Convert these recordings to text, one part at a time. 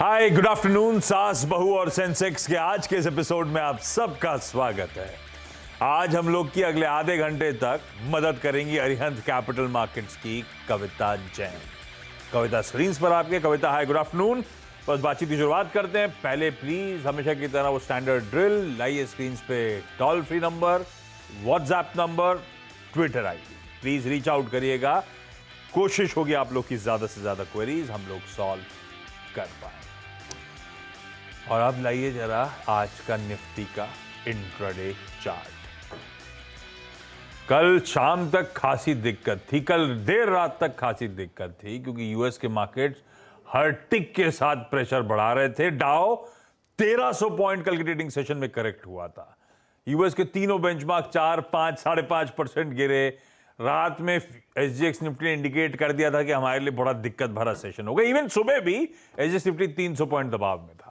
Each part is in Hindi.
हाय, गुड आफ्टरनून। सास बहू और सेंसेक्स के आज के इस एपिसोड में आप सबका स्वागत है। आज हम लोग की अगले आधे घंटे तक मदद करेंगी अरिहंत कैपिटल मार्केट्स की कविता जैन। कविता स्क्रीन्स पर आपके। कविता, हाय, गुड आफ्टरनून। बस बातचीत की शुरुआत करते हैं। पहले प्लीज हमेशा की तरह वो स्टैंडर्ड ड्रिल लाइए स्क्रीन्स पे। Toll free number, WhatsApp number, Twitter ID, please reach out करिएगा। कोशिश होगी आप लोग की ज्यादा से ज्यादा क्वेरीज हम लोग सॉल्व कर पाए। और अब लाइए जरा आज का निफ्टी का इंट्राडे चार्ट। कल शाम तक खासी दिक्कत थी, कल देर रात तक खासी दिक्कत थी, क्योंकि यूएस के मार्केट्स हर टिक के साथ प्रेशर बढ़ा रहे थे। डाउ 1300 पॉइंट कल के ट्रेडिंग सेशन में करेक्ट हुआ था। यूएस के तीनों बेंचमार्क 4, 5, 5.5% गिरे। रात में एसजीएक्स निफ्टी ने इंडिकेट कर दिया था कि हमारे लिए बड़ा दिक्कत भरा सेशन होगा। इवन सुबह भी एसजीएक्स निफ्टी 300 पॉइंट दबाव में था।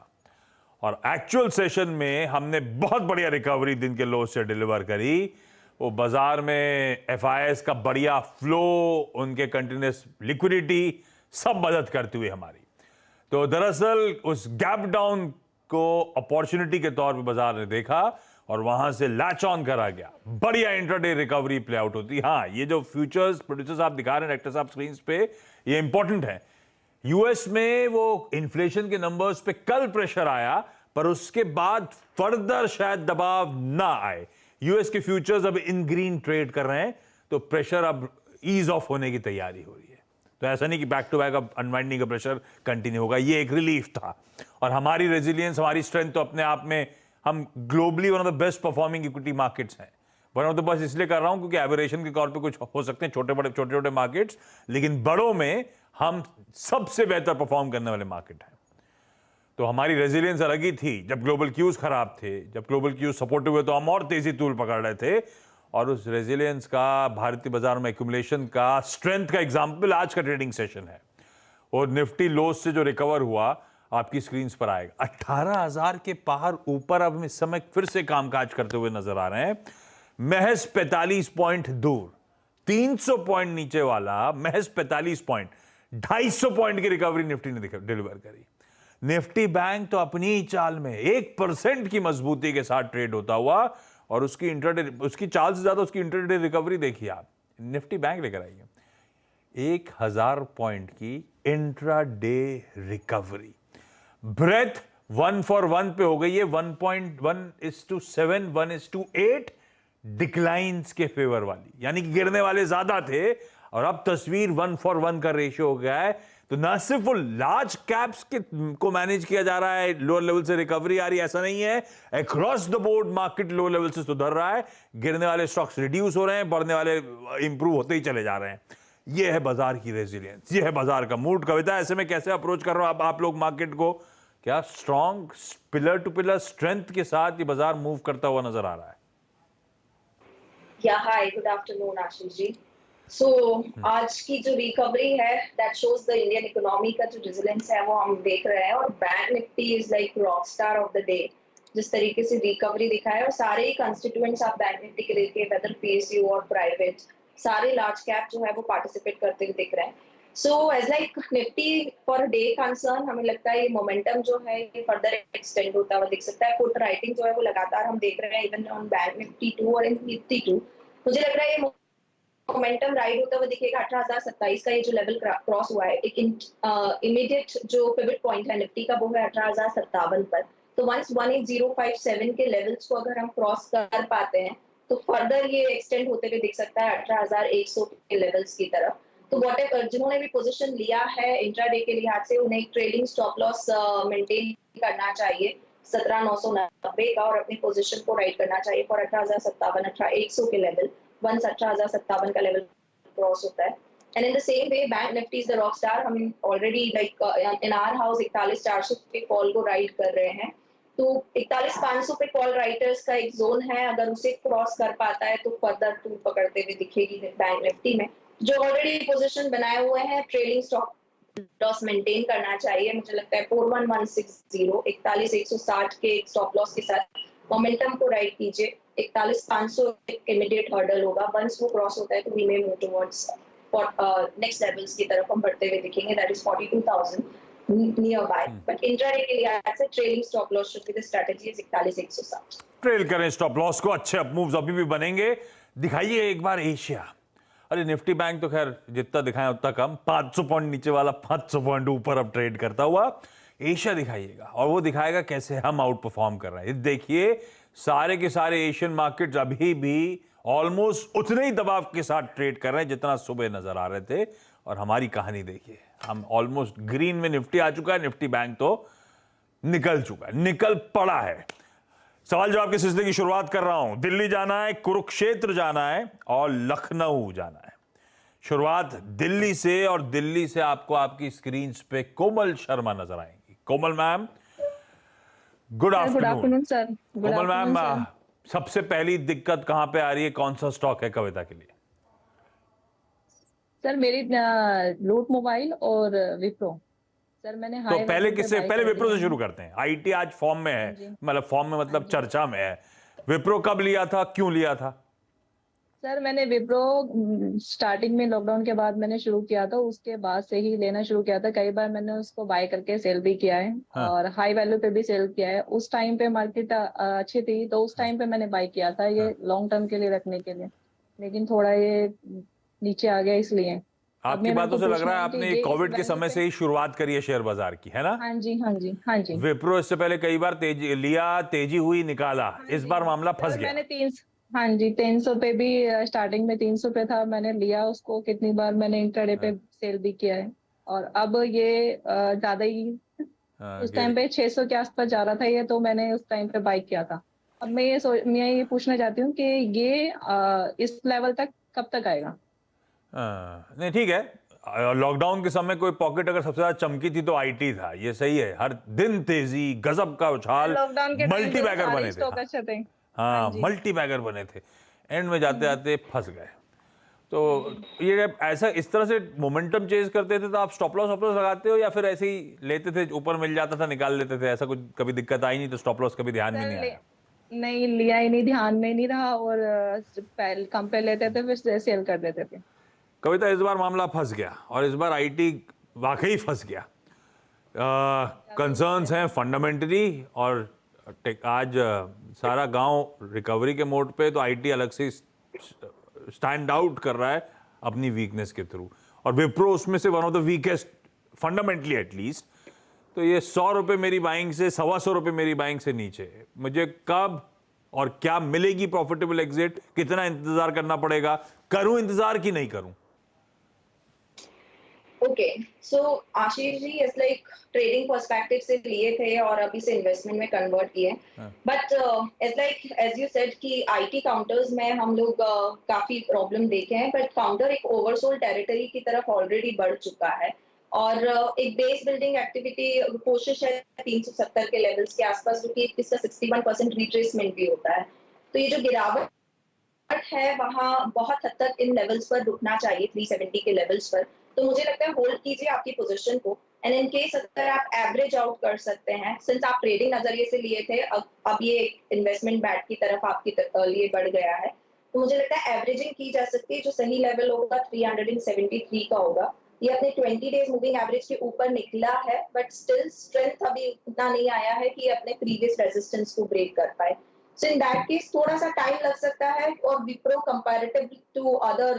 और एक्चुअल सेशन में हमने बहुत बढ़िया रिकवरी दिन के लो से डिलीवर करी। वो बाजार में एफआईएस का बढ़िया फ्लो, उनके कंटिन्यूस लिक्विडिटी, सब मदद करती हुई हमारी। तो दरअसल उस गैप डाउन को अपॉर्चुनिटी के तौर पे बाजार ने देखा और वहां से लैच ऑन करा गया। बढ़िया इंट्राडे रिकवरी प्ले आउट होती। हाँ, ये जो फ्यूचर्स प्रोड्यूसर्स आप दिखा रहे हैं डायरेक्टर साहब स्क्रीन पे, ये इंपॉर्टेंट है। यूएस में वो इन्फ्लेशन के नंबर्स पे कल प्रेशर आया, पर उसके बाद फर्दर शायद दबाव ना आए। यूएस के फ्यूचर्स अब इन ग्रीन ट्रेड कर रहे हैं, तो प्रेशर अब ईज ऑफ होने की तैयारी हो रही है। तो ऐसा नहीं कि बैक टू बैक अब अनवाइंडिंग का प्रेशर कंटिन्यू होगा। ये एक रिलीफ था। और हमारी रेजिलियंस, हमारी स्ट्रेंथ तो अपने आप में, हम globally one of the best performing equity markets हैं। वन ऑफ द बस इसलिए कर रहा हूं क्योंकि एवरेशन के तौर पे कुछ हो सकते हैं छोटे छोटे मार्केट्स, लेकिन बड़ों में हम सबसे बेहतर परफॉर्म करने वाले मार्केट हैं। तो हमारी रेजिलियंस अलग ही थी। जब ग्लोबल क्यूज खराब थे, जब ग्लोबल क्यूज सपोर्टिव हुए, तो हम और तेजी तूल पकड़ रहे थे। और उस रेजिलियंस का, भारतीय बाजार में एक्यूमुलेशन का, स्ट्रेंथ का एग्जाम्पल आज का ट्रेडिंग सेशन है। और निफ्टी लोज से जो रिकवर हुआ आपकी स्क्रीन पर आएगा। 18,000 के पार ऊपर अब हम इस समय फिर से कामकाज करते हुए नजर आ रहे हैं। महज 45 पॉइंट दूर, 300 पॉइंट नीचे वाला महज 45 पॉइंट, 250 पॉइंट की रिकवरी निफ्टी ने डिलीवर करी। निफ्टी बैंक तो अपनी ही चाल में 1% की मजबूती के साथ ट्रेड होता हुआ, और उसकी इंट्राडे, उसकी चाल से ज्यादा उसकी इंट्राडे रिकवरी देखिए आप। निफ्टी बैंक लेकर आइए 1000 पॉइंट की इंट्राडे रिकवरी। ब्रेथ 1 for 1 पे हो गई है। 1.1:7, 1:8 डिक्लाइंस के फेवर वाली, यानी कि गिरने वाले ज्यादा थे, और अब तस्वीर 1 for 1 का रेशियो हो गया है। तो ना सिर्फ वो लार्ज कैप्स को मैनेज किया जा रहा है, लोअर लेवल से रिकवरी आ रही है, ऐसा नहीं है। Across the board market low level से सुधर रहा है। गिरने वाले स्टॉक्स रिड्यूस हो रहे हैं, बढ़ने वाले इंप्रूव होते ही चले जा रहे हैं। यह है बाजार की रेजिलियंस, यह है बाजार का मूड। कविता, ऐसे में कैसे अप्रोच कर रहे हो आप लोग मार्केट को? क्या strong pillar to pillar strength के साथ ये बाजार मूव करता हुआ नजर आ रहा है? हाय, गुड आफ्टरनून आशीष जी। आज की जो रिकवरी है, that shows the Indian economy का जो रेजिलियंस है वो हम देख रहे हैं। और bank Nifty is like rock star of the day. जिस तरीके से रिकवरी दिखा है, और सारे ही कंस्टिट्यूएंट्स आप बैंक निफ्टी के लेके, वेदर पीएसयू और प्राइवेट, सारे लार्ज कैप जो है वो पार्टिसिपेट करते हुए दिख रहे हैं। As like Nifty for day concern, हमें लगता है ये मोमेंटम जो है ये फर्दर एक्सटेंड होता हुआ दिख सकता है। पुट राइटिंग जो है वो लगातार हम देख रहे हैं, इवन ऑन बैंक निफ्टी 2 और निफ्टी 2। मुझे लग रहा है ये मोमेंटम राइड होता हुआ दिखेगा। 18,027 का ये जो लेवल क्रॉस हुआ है, एक इमीडिएट जो पिवट पॉइंट है निफ्टी का, वो है 18,057 पर। तो वंस 18057 के लेवल्स को अगर हम क्रॉस कर पाते हैं, तो फर्दर ये एक्सटेंड होते हुए दिख सकता है 18,100 के लेवल्स की तरफ। तो व्हाटएवर जिन्होंने भी पोजीशन लिया है इंट्राडे के लिहाज से, उन्हें एक ट्रेलिंग स्टॉप लॉस मेंटेन करना चाहिए 17,990 का, और अपनी पोजीशन को राइट करना चाहिए फॉर 18,057, 18,100 के लेवल। वंस 18,057 का लेवल क्रॉस होता है। And in the same way bank Nifty is the rock star. हम already like in our house 41,400 पे कॉल को राइड कर रहे हैं। तो 41,500 पे कॉल राइटर्स का एक जोन है, अगर उसे क्रॉस कर पाता है तो फर्दर टूल पकड़ते हुए दिखेगी बैंक निफ्टी में। जो ऑलरेडी पोजीशन बनाए हुए हैं, ट्रेलिंग स्टॉप लॉस मेंटेन करना चाहिए। मुझे लगता है 41,160, 41,160 के स्टॉप लॉस के साथ मोमेंटम को राइड कीजिए। 41,500 एक इमीडिएट हर्डल होगा। वंस वो क्रॉस होता है तो we may move towards next levels की तरफ हम बढ़ते हुए दिखेंगे, that is 42,000। nearby. But intraday के लिए आज से trailing stop loss should be the strategy is 41,160. Trail करें स्टॉप लॉस को, अच्छे अप मूव्स अभी भी बनेंगे। दिखाइए एक बार एशिया। अरे निफ्टी बैंक तो खैर जितना दिखाएं उतना कम, 500 पॉइंट नीचे वाला 500 पॉइंट ऊपर अब ट्रेड करता हुआ। एशिया दिखाइएगा और वो दिखाएगा कैसे हम आउट परफॉर्म कर रहे हैं। देखिए सारे के सारे एशियन मार्केट्स अभी भी ऑलमोस्ट उतने ही दबाव के साथ ट्रेड कर रहे हैं जितना सुबह नजर आ रहे थे। और हमारी कहानी देखिए, हम ऑलमोस्ट ग्रीन में निफ्टी आ चुका है, निफ्टी बैंक तो निकल चुका है, निकल पड़ा है। सवाल जवाब के सिलसिले की शुरुआत कर रहा हूं। दिल्ली जाना है, कुरुक्षेत्र जाना है और लखनऊ जाना है। शुरुआत दिल्ली से, और दिल्ली से आपको आपकी स्क्रीन पे कोमल शर्मा नजर आएंगी। कोमल मैम, गुड आफ्टरनून सर। कोमल मैम, सबसे पहली दिक्कत कहां पे आ रही है, कौन सा स्टॉक है कविता के लिए? सर मेरी लूट मोबाइल और विप्रो। सर मैंने तो पहले किससे, पहले विप्रो से शुरू कर करते हैं। आईटी आज फॉर्म में है, जी। मतलब फॉर्म में मतलब चर्चा में है। विप्रो कब लिया था, क्यों लिया था? सर मैंने विप्रो स्टार्टिंग में लॉकडाउन के बाद मैंने शुरू किया था, उसके बाद से ही लेना शुरू किया था। कई बार मैंने उसको बाय करके सेल भी किया है। हाँ। और हाई वैल्यू पे भी सेल किया है। उस टाइम पे मार्केट अच्छी थी तो उस टाइम पे मैंने बाय किया था, ये लॉन्ग टर्म के लिए रखने के लिए। लेकिन थोड़ा ये नीचे आ गया इसलिए। आपकी बातों से लग रहा है आपने कोविड के समय से ही शुरुआत करी है शेयर बाजार की, है ना? हाँ जी हाँ जी हाँ जी। विप्रो इससे पहले कई बार तेजी लिया, तेजी हुई, निकाला। इस बार मामला फंस गया। मैंने हाँ जी 300 पे भी स्टार्टिंग में 300 पे था, मैंने लिया उसको। कितनी बार मैंने इंट्राडे पे सेल भी किया है। और अब ये ज्यादा ही उस टाइम पे 600 के आसपास जा रहा था ये, तो मैंने उस टाइम पे बाई किया था। अब मैं ये पूछना चाहती हूँ कि ये इस लेवल तक कब तक आएगा? नहीं ठीक है, लॉकडाउन के समय कोई पॉकेट अगर सबसे ज्यादा चमकी थी तो आईटी था, ये सही है। हर दिन तेजी, गजब का उछाल, लॉकडाउन के मल्टी बैगर बने थे। स्टॉक अच्छे थे। हाँ मल्टी बैगर बने थे, एंड में जाते जाते फंस गए। तो ये ऐसा इस तरह से मोमेंटम चेंज करते थे तो आप स्टॉप लॉस लगाते हो या फिर ऐसे ही लेते थे, ऊपर मिल जाता था निकाल लेते थे? ऐसा कुछ कभी दिक्कत आई नहीं तो स्टॉप लॉस कभी ध्यान में नहीं आया? नहीं लिया ही नहीं, ध्यान में नहीं रहा। और कम पे लेते थे फिर सेल कर देते थे। कविता इस बार मामला फंस गया, और इस बार आईटी वाकई फंस गया। कंसर्न्स हैं फंडामेंटली, और आज सारा गांव रिकवरी के मोड पे, तो आईटी अलग से स्टैंड आउट कर रहा है अपनी वीकनेस के थ्रू। और विप्रो उसमें से one of the weakest fundamentally at least. तो ये 100 रुपये मेरी बाइंग से, 125 रुपये मेरी बाइंग से नीचे है। मुझे कब और क्या मिलेगी प्रॉफिटेबल एग्जिट, कितना इंतजार करना पड़ेगा, करूं इंतजार कि नहीं करूं? Okay, so Ashish ji is like trading perspective से लिए थे और अभी से इन्वेस्टमेंट में कन्वर्ट किए। But it's like as you said कि आईटी काउंटर्स में हम लोग काफी प्रॉब्लम देखे हैं, बट काउंटर एक ओवरसोल्ड टेरिटरी की तरफ ऑलरेडी बढ़ चुका है। और एक बेस बिल्डिंग एक्टिविटी कोशिश है 370 के लेवल्स के आसपास, जो कि इसका 61% रिट्रेसमेंट भी होता है। तो ये जो गिरावट है वहां बहुत हद तक इन लेवल्स पर रुकना चाहिए, 370 के लेवल्स पर। तो मुझे लगता है होल्ड कीजिए आपकी पोजीशन को, एंड इन केस अगर आप एवरेज आउट कर सकते हैं, सिंस आप ट्रेडिंग नजरिए से लिए थे, अब ये इन्वेस्टमेंट बैट की तरफ आपकी लिए बढ़ गया है, तो मुझे लगता है एवरेजिंग की जा सकती है। जो सही लेवल होगा 373 का होगा। ये अपने 20 डेज मूविंग एवरेज के ऊपर निकला है, बट स्टिल स्ट्रेंथ अभी उतना नहीं आया है कि अपने प्रीवियस रेजिस्टेंस को ब्रेक कर पाए। So in that case थोड़ा सा टाइम लग सकता है। और Wipro comparatively to other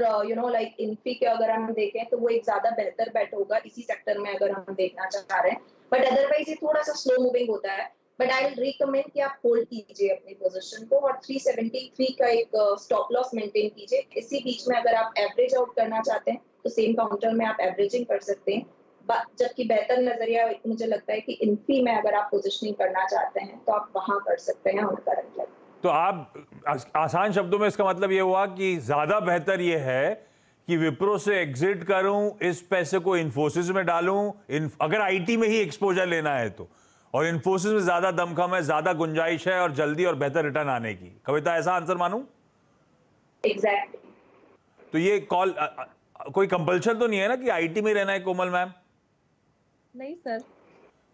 like Infy के अगर हम देखें तो वो एक ज्यादा बेहतर बेट होगा इसी सेक्टर में अगर हम देखना चाह रहे हैं। बट अदरवाइज ये थोड़ा सा स्लो मूविंग होता है। बट आई विल रिकमेंड कि आप होल्ड कीजिए अपनी पोजीशन को, और 373 का एक स्टॉप लॉस मेंटेन कीजिए। इसी बीच में अगर आप एवरेज आउट करना चाहते हैं तो सेम काउंटर में आप एवरेजिंग कर सकते हैं। जबकि बेहतर नजरिया मुझे लगता है कि इन्फी में अगर आप पोजीशनिंग करना चाहते हैं तो आप वहां कर सकते हैं ऑन करंट लेवल। तो आप आसान शब्दों में इसका मतलब ये हुआ कि ज्यादा बेहतर ये है कि विप्रो से एग्जिट करूं, इस पैसे को इन्फोसिस में डालूं, अगर आईटी में ही एक्सपोजर लेना है तो, और इन्फोसिस में ज्यादा दमखम है, ज्यादा गुंजाइश है और जल्दी और बेहतर रिटर्न आने की। कविता ऐसा आंसर मानूं? एग्जैक्टली। तो ये कॉल कोई कंपल्शन तो नहीं है ना कि आईटी में रहना है कोमल मैम? नहीं सर।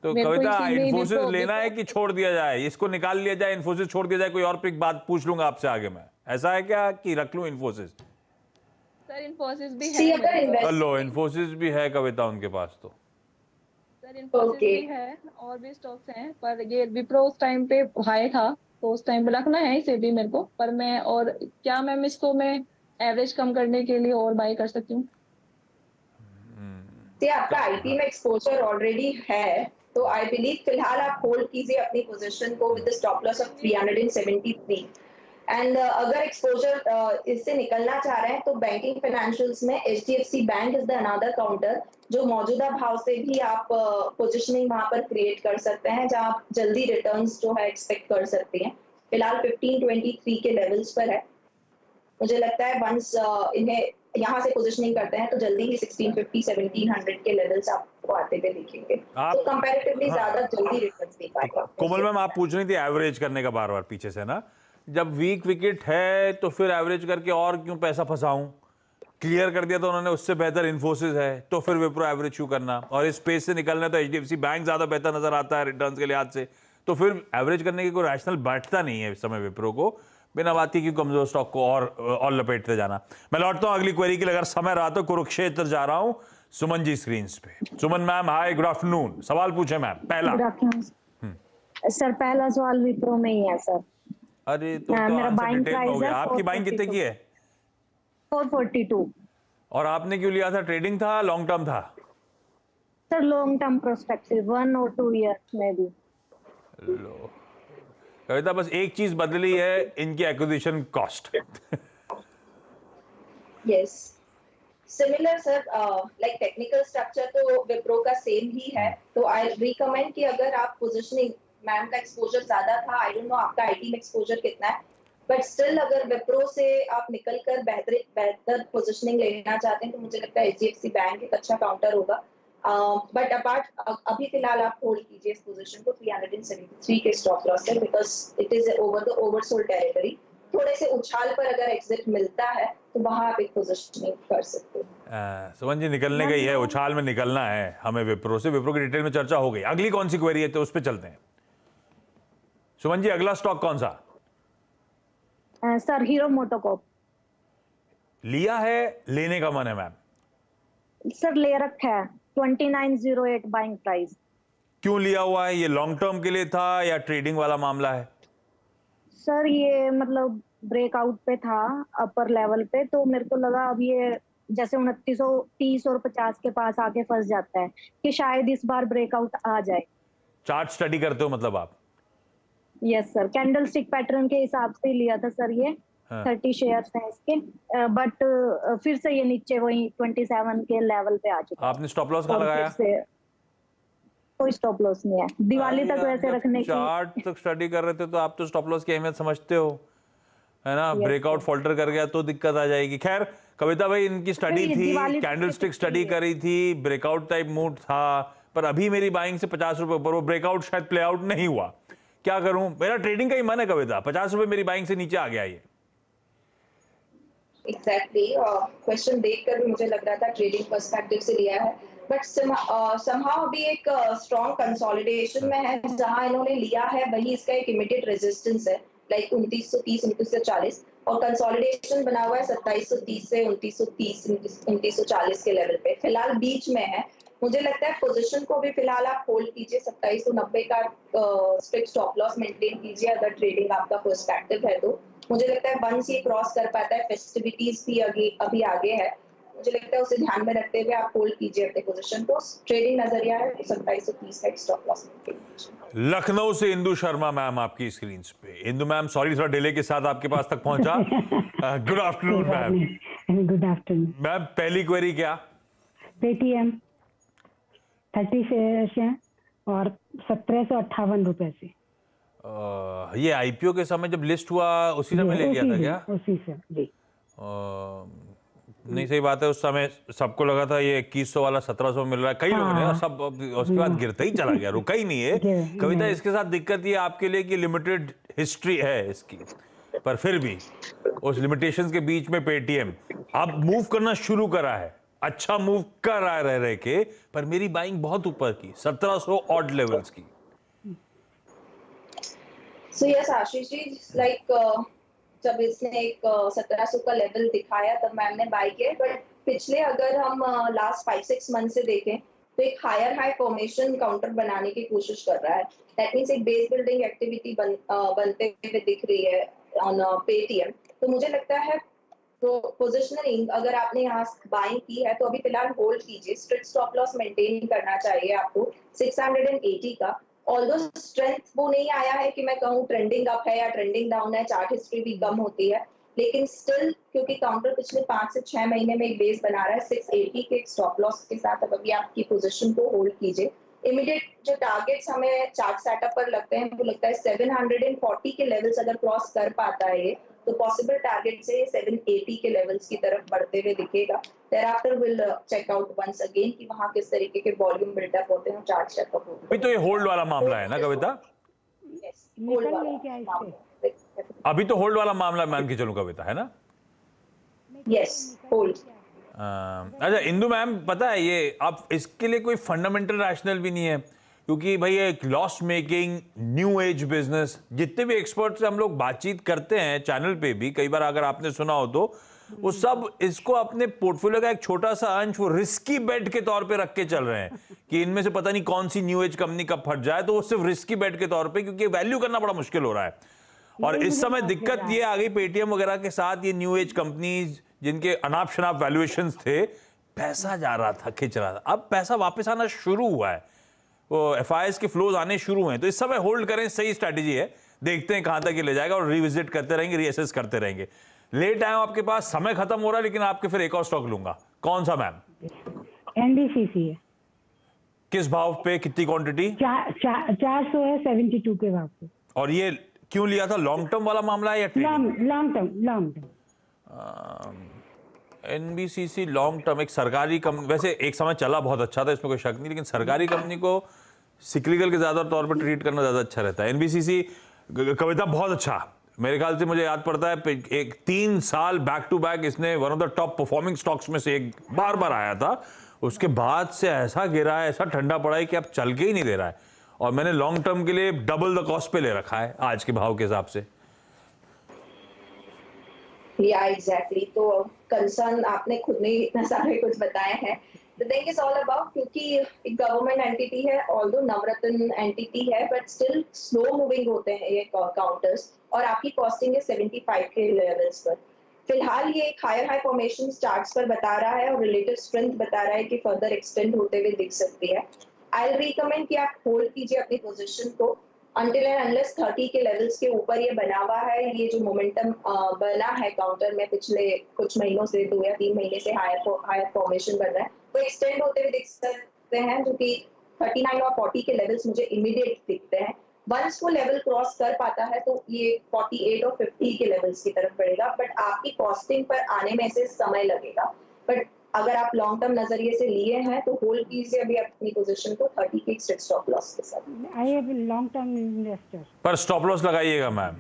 तो कविता इन्फोसिस लेना है कि छोड़ दिया जाए, इसको निकाल लिया जाए, इन्फोसिस छोड़ दिया जाए, कोई और पिक बात पूछ लूंगा आपसे आगे मैं, ऐसा है क्या कि रख लूं इन्फोसिस? सर इन्फोसिस भी है। लो इन्फोसिस भी है कविता उनके पास तो। Sir sir Infosys Okay. भी है और भी स्टॉक्स हैं, पर ये विप्रो उस टाइम पे हाई था, तो उस टाइम पे रखना है इसे भी मेरे को। पर मैं, और क्या मैम इसको मैं एवरेज कम करने के लिए और बाय कर सकती हूँ? से आपका आईटी में एक्सपोजर ऑलरेडी है, तो आई बिलीव फिलहाल आप होल्ड कीजिए अपनी पोजीशन को with stop loss of 373। And अगर एक्सपोजर इससे निकलना चाह रहे हैं तो बैंकिंग फाइनेंशियल्स में HDFC bank is the another counter, जो मौजूदा भाव से भी आप पोजीशनिंग वहां पर क्रिएट कर सकते हैं, जहां आप जल्दी रिटर्न्स जो है एक्सपेक्ट कर सकते हैं। फिलहाल 1523 के लेवल्स पर है। मुझे लगता है वंस इन्हें यहाँ से पोजीशनिंग करते हैं तो जल्दी ही 1650 1700 के लेवल्स आपको आते हुए दिखेंगे, तो कंपैरेटिवली ज्यादा जल्दी रिटर्न्स दे पाएगा। कोमल मैम, आप पूछ रही थी एवरेज करने का बार बार पीछे से ना, जब वीक विकेट है तो फिर एवरेज करके और क्यों पैसा फंसाऊं? क्लियर कर दिया तो उन्होंने, उससे बेहतर इन्फोसिस है, तो फिर विप्रो एवरेज क्यों करना? और इस स्पेस से निकलना है तो एचडीएफसी बैंक ज्यादा बेहतर नजर आता है रिटर्न्स के लिहाज से, तो फिर एवरेज करने की कोई रैशनल बैठता नहीं है इस समय विप्रो को, बिना बात की कमजोर स्टॉक को और लपेटते जाना। मैं लौटता हूं अगली क्वेरी के लिए, अगर समय रहा तो कुरुक्षेत्र जा रहा हूं सुमन जी स्क्रीन पे। सुमन मैम, हाय, गुड आफ्टरनून। सवाल पूछे मैम। पहला। गुड आफ्टरनून सर, पहला सवाल विप्रो में ही है सर। अरे तो मेरा आंसर बाइंग डिटेल में हो प्राइस गया। है आपकी बाइंग कितने की है? 442 और आपने क्यों लिया था? ट्रेडिंग था, लॉन्ग टर्म था? सर। लॉन्ग टर्म प्रोस्पेक्टिव 1 और 2 ईयर्स में भी। लो कविता, बस एक चीज बदली है, इनकी acquisition cost. Yes, similar sir, like technical structure तो विप्रो का सेम ही है, तो आई रिकमेंड कि अगर आप पोजीशनिंग, मैम का एक्सपोजर ज्यादा था, आई डोंट नो आपका आईटी में एक्सपोजर कितना है, बट स्टिल अगर विप्रो से आप निकलकर बेहतर पोजीशनिंग लेना चाहते हैं तो मुझे लगता है एचडीएफसी बैंक एक अच्छा काउंटर होगा। बट अपार्ट अभी फिलहाल आप होल्ड कीजिए इस पोजीशन को 373 के स्टॉप लॉस से, because it is over the oversold territory. थोड़े से उछाल पर अगर एग्जिट मिलता है तो वहां आप एक पोजीशनिंग कर सकते हैं। सुमन जी, निकलने का ही है, उछाल में निकलना है हमें विप्रो से। विप्रो की डिटेल में चर्चा हो गई। अगली कौन सी क्वेरी है तो उस पर चलते हैं। सुमन जी, अगला स्टॉक कौन सा? Sir hero MotoCorp. लिया है, लेने का मन है मैम? सर ले रखा है 2908 बाइंग प्राइस। क्यों लिया हुआ है? ये लॉन्ग टर्म के लिए था या ट्रेडिंग वाला मामला है? सर ये मतलब ब्रेकआउट पे था अपर लेवल पे, तो मेरे को लगा अब ये जैसे 2930 और 50 के पास आके फंस जाता है कि शायद इस बार ब्रेकआउट आ जाए। चार्ट स्टडी करते हो मतलब आप? Yes sir, candle stick pattern के हिसाब से लिया था सर ये। हाँ। 30 शेयर्स हैं इसके, बट फिर से ये नीचे वही 27 के लेवल पे आ चुका है। आपने स्टॉप लॉस कहाँ और लगाया? फिर से कोई स्टॉप लॉस नहीं है दिवाली तक वैसे रखने की। चार्ट तक स्टडी कर रहे थे तो आप तो स्टॉप लॉस की अहमियत समझते हो, है ना? ब्रेकआउट फॉल्टर कर गया तो दिक्कत आ जाएगी। खैर कविता भाई, इनकी स्टडी थी, कैंडल स्टिक स्टडी करी थी, ब्रेकआउट टाइप मूड था, पर अभी मेरी बाइंग से 50 रुपए ऊपर, वो ब्रेकआउट शायद प्ले आउट नहीं हुआ। क्या करूं? मेरा ट्रेडिंग का ही मन है कविता, 50 रुपए मेरी बाइंग से नीचे आ गया ये। एग्जैक्टली, क्वेश्चन देखकर भी मुझे लग रहा था ट्रेडिंग पर्सपेक्टिव से लिया है, बट समहाउ अभी एक स्ट्रॉन्ग कंसोलिडेशन में है। जहां इन्होंने लिया है वही इसका एक इमीडिएट रेजिस्टेंस है, लाइक 2930 2940, और कंसोलिडेशन बना हुआ है 2730 से 2930 2940 के लेवल पे, फिलहाल बीच में है। मुझे लगता है पोजीशन को भी फिलहाल आप होल्ड कीजिए, 2790 का स्ट्रिक्ट स्टॉप लॉस मेंटेन कीजिए अगर ट्रेडिंग आपका पर्सपेक्टिव है तो। मुझे लगता है वंस ये क्रॉस कर पाता है, फेस्टिविटीज भी अभी आगे है, मुझे लगता है उसे ध्यान में रखते हुए आप होल्ड कीजिए अपने पोजीशन को। ट्रेडिंग नजरिया है 2730 का स्टॉप लॉस मेंटेन कीजिए। लखनऊ से इंदु शर्मा मैम आपकी स्क्रीन पे। इंदु मैम, सॉरी थोड़ा डिले के साथ आपके पास तक पहुंचा। Good afternoon ma'am. Good afternoon ma'am, पहली क्वेरी क्या? पेटीएम 30 शेयर्स हैं और 1758 रुपए से। ये आईपीओ के समय जब लिस्ट हुआ उसी समय ले गया था क्या? उसी से जी। नहीं, सही बात है, उस समय सबको लगा था ये 2100 वाला 1700 मिल रहा है, कई लोगों ने, और सब उसके बाद गिरता ही चला गया, रुका ही नहीं है। कविता, इसके साथ दिक्कत ये आपके लिए कि लिमिटेड हिस्ट्री है इसकी, पर फिर भी उस लिमिटेशंस के बीच में पेटीएम अब मूव करना शुरू करा है, अच्छा मूव कर रहा है रह रहे के, पर मेरी बाइंग बहुत ऊपर की 1700 ऑड लेवल्स की। So yes Ashish ji, like जब इसने एक 1700 का लेवल दिखाया तब मैम ने बाय किया, बट पिछले अगर हम लास्ट 5-6 मंथ से देखें तो एक हायर हाई फॉर्मेशन काउंटर बनाने की कोशिश कर रहा है। दैट मीन्स एक बेस बिल्डिंग एक्टिविटी बनते हुए दिख रही है ऑन पेटीएम। तो मुझे लगता है पोजिशनिंग अगर आपने यहाँ बाइंग की है तो अभी फिलहाल होल्ड कीजिए। स्ट्रिक्ट स्टॉप लॉस मेंटेन करना चाहिए आपको 680 का। ऑल्दो स्ट्रेंथ वो नहीं आया है कि मैं कहूँ ट्रेंडिंग अप है या ट्रेंडिंग डाउन है, चार्ट हिस्ट्री भी कम होती है, लेकिन स्टिल क्योंकि काउंटर पिछले 5 से 6 महीने में एक बेस बना रहा है 680 के एक स्टॉप लॉस के साथ, अब अभी आपकी पोजीशन को होल्ड कीजिए। इमीडिएट जो टारगेट्स हमें चार्ट सेटअप पर लगते हैं वो लगता है 740 के लेवल्स अगर क्रॉस कर पाता है ये, तो पॉसिबल टारगेट से 780 के लेवल्स की तरफ बढ़ते हुए दिखेगा। thereafter we'll check out once again कि वहाँ किस तरीके के वॉल्यूम बिल्डअप होते हैं, चार्ट सेटअप होते हैं। अभी तो ये होल्ड वाला मामला है ना कविता? Yes, निकल hold गई वाला क्या मामला। अभी तो होल्ड वाला मामला मान के चलूं कविता, है ना? Yes, hold। अच्छा इंदु मैम, पता है ये अब इसके लिए कोई फंडामेंटल रैशनल भी नहीं है, क्योंकि भाई एक loss making new age business, जितने भी एक्सपर्ट से हम लोग बातचीत करते हैं चैनल पे भी, कई बार अगर आपने सुना हो तो वो सब इसको अपने पोर्टफोलियो का एक छोटा सा अंश वो रिस्की बेट के तौर पे रख के चल रहे हैं कि इनमें से पता नहीं कौन सी न्यू एज कंपनी कब फट जाए, तो वो सिर्फ रिस्की बेट के तौर पे, क्योंकि वैल्यू करना बड़ा मुश्किल हो रहा है। और इस समय दिक्कत ये आ गई पेटीएम वगैरह के साथ, ये न्यू एज कंपनीज जिनके अनाप शनाप वैल्यूएशंस थे, पैसा जा रहा था, खिंच रहा था, अब पैसा वापस आना शुरू हुआ है, वो एफआईएस के फ्लोज आने शुरू हुए हैं, तो इस समय होल्ड करें, सही स्ट्रैटेजी है। देखते हैं कहां तक ये ले जाएगा और रिविजिट करते रहेंगे, रीअसेस करते रहेंगे। लेट आए आपके पास, समय खत्म हो रहा है, लेकिन आपके फिर एक और स्टॉक लूंगा। कौन सा मैम? एनबीसीसी है। किस भाव पे, कितनी क्वांटिटी? 400 है 72 के भाव पे। और ये क्यों लिया था? लॉन्ग टर्म वाला मामला है या long term? NBCC long term, एक सरकारी कंपनी, वैसे एक समय चला बहुत अच्छा था, इसमें कोई शक नहीं, लेकिन सरकारी कंपनी को सिक्लिकल के ज्यादा तौर पर ट्रीट करना ज्यादा अच्छा रहता है। एनबीसीसी कविता बहुत अच्छा, मेरे ख्याल से मुझे याद पड़ता है एक 3 साल बैक टू बैक इसने one of the top performing stocks में से एक बार आया था, उसके बाद से ऐसा गिरा है, ऐसा ठंडा पड़ा है कि अब चल के ही नहीं दे रहा है, और मैंने लॉन्ग टर्म के लिए डबल द कॉस्ट पे ले रखा है आज के भाव के हिसाब से। या एग्जैक्टली, तो कंसर्न आपने खुद ने इतना सारे कुछ बताए हैं। The thing is all about, क्योंकि एक गवर्नमेंट एंटिटी है, ऑल्दो नवरत्न एंटिटी है, बट स्टिल स्लो मूविंग होते हैं ये काउंटर्स, और आपकी कॉस्टिंग है 75 के लेवल्स पर। फिलहाल ये एक हायर हाई फॉर्मेशन चार्ट्स पर बता रहा है और रिलेटिव स्ट्रेंथ बता रहा है कि फर्दर एक्सटेंड होते हुए दिख सकती है। आई रिकमेंड कि आप होल्ड कीजिए अपनी पोजीशन को until and unless 30 के लेवल्स के ऊपर ये बना हुआ है। ये जो मोमेंटम बना है काउंटर में पिछले कुछ महीनों से, 2 या 3 महीने से हायर फॉर्मेशन बन रहा है, वो एक्सटेंड होते हुए दिख सकते हैं, जो कि 39 और 40 के लेवल्स मुझे इमीडिएट दिखते हैं। वंस वो लेवल क्रॉस कर पाता है तो ये 48 और 50 के लेवल्स की तरफ बढ़ेगा, बट आपकी कॉस्टिंग पर आने में से समय लगेगा। बट अगर आप लॉन्ग टर्म नजरिए से लिए हैं तो होल्ड कीजिए अभी अपनी पोजीशन को 30 के स्ट्रिक्ट स्टॉप लॉस के साथ। I am long term investor. पर स्टॉप लॉस लगाइएगा मैम,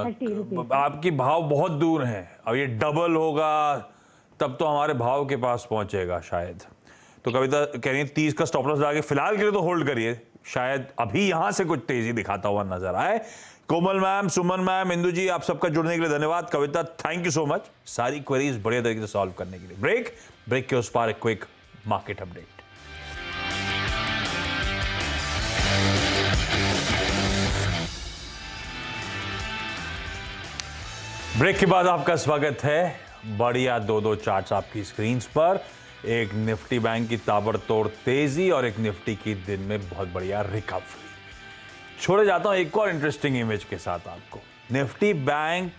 30 रुपीज। आपकी भाव बहुत दूर हैं, अब ये डबल होगा तब तो हमारे भाव के पास पहुंचेगा शायद। तो कविता कह रही है 30 का स्टॉप लॉस लगा के फिलहाल के लिए तो होल्ड करिए, शायद अभी यहां से कुछ तेजी दिखाता हुआ नजर आए। कोमल मैम, सुमन मैम, इंदु जी, आप सबका जुड़ने के लिए धन्यवाद। कविता, थैंक यू सो मच सारी क्वेरीज बढ़िया तरीके से सॉल्व करने के लिए। ब्रेक के उस पार एक क्विक मार्केट अपडेट। ब्रेक के बाद आपका स्वागत है। बढ़िया 2 चार्ट्स आपकी स्क्रीन पर, एक निफ्टी बैंक की ताबड़तोड़ तेजी और एक निफ्टी की दिन में बहुत बढ़िया रिकवरी। छोड़े जाता हूं एक और इंटरेस्टिंग इमेज के साथ आपको। निफ्टी बैंक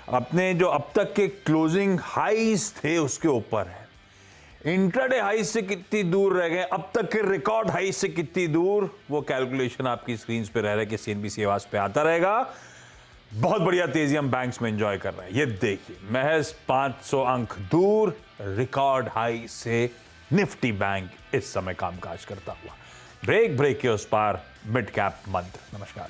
अपने जो अब तक के क्लोजिंग हाईज थे उसके ऊपर है। इंट्राडे हाई से कितनी दूर रह गए, अब तक के रिकॉर्ड हाई से कितनी दूर, वो कैलकुलेशन आपकी स्क्रीन पे रह रहा है कि सीएनबीसी आवाज पे आता रहेगा। बहुत बढ़िया तेजी हम बैंक्स में एंजॉय कर रहे हैं। ये देखिए, महज 500 अंक दूर रिकॉर्ड हाई से निफ्टी बैंक इस समय कामकाज करता हुआ। ब्रेक के उस पार मिड कैप मंत्र। नमस्कार।